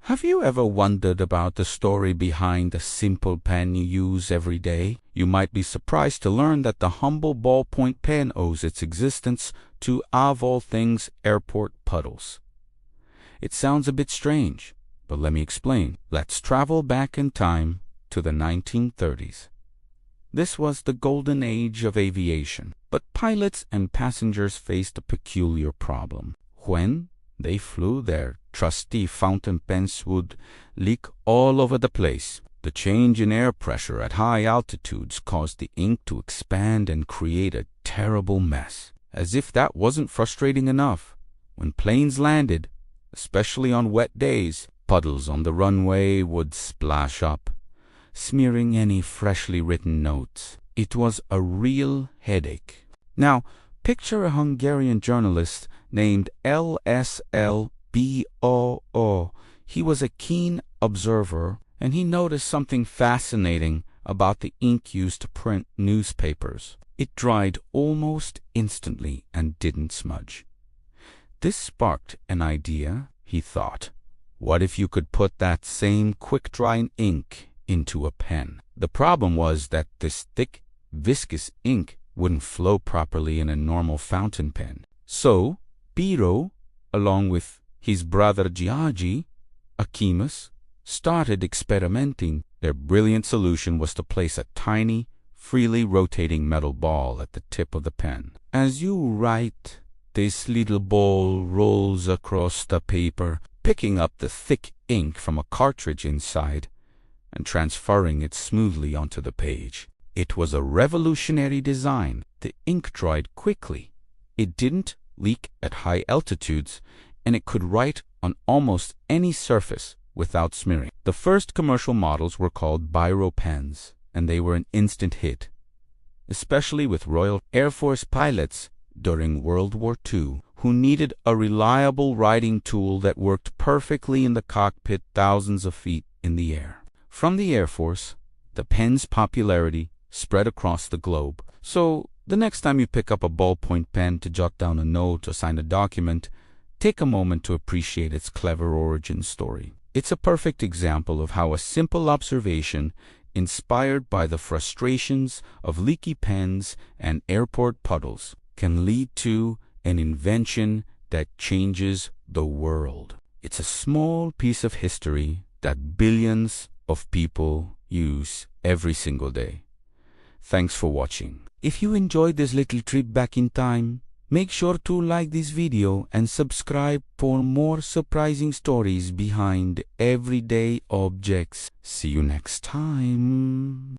Have you ever wondered about the story behind the simple pen you use every day? You might be surprised to learn that the humble ballpoint pen owes its existence to, of all things, airport puddles. It sounds a bit strange, but let me explain. Let's travel back in time to the 1930s. This was the golden age of aviation, but pilots and passengers faced a peculiar problem. When they flew, their trusty fountain pens would leak all over the place. The change in air pressure at high altitudes caused the ink to expand and create a terrible mess. As if that wasn't frustrating enough, when planes landed, especially on wet days, puddles on the runway would splash up, smearing any freshly written notes. It was a real headache. Now, picture a Hungarian journalist named LSLBOO. He was a keen observer, and he noticed something fascinating about the ink used to print newspapers. It dried almost instantly and didn't smudge. This sparked an idea, he thought. What if you could put that same quick-drying ink into a pen? The problem was that this thick, viscous ink wouldn't flow properly in a normal fountain pen. So, Biro, along with his brother Giagi, a chemist, started experimenting. Their brilliant solution was to place a tiny, freely rotating metal ball at the tip of the pen. As you write, this little ball rolls across the paper, picking up the thick ink from a cartridge inside and transferring it smoothly onto the page. It was a revolutionary design. The ink dried quickly. It didn't leak at high altitudes, and it could write on almost any surface without smearing. The first commercial models were called Biro pens, and they were an instant hit, especially with Royal Air Force pilots during World War II, who needed a reliable writing tool that worked perfectly in the cockpit thousands of feet in the air. From the Air Force, the pen's popularity spread across the globe. So, the next time you pick up a ballpoint pen to jot down a note or sign a document, take a moment to appreciate its clever origin story. It's a perfect example of how a simple observation, inspired by the frustrations of leaky pens and airport puddles, can lead to an invention that changes the world. It's a small piece of history that billions of people use every single day. Thanks for watching. If you enjoyed this little trip back in time, make sure to like this video and subscribe for more surprising stories behind everyday objects. See you next time.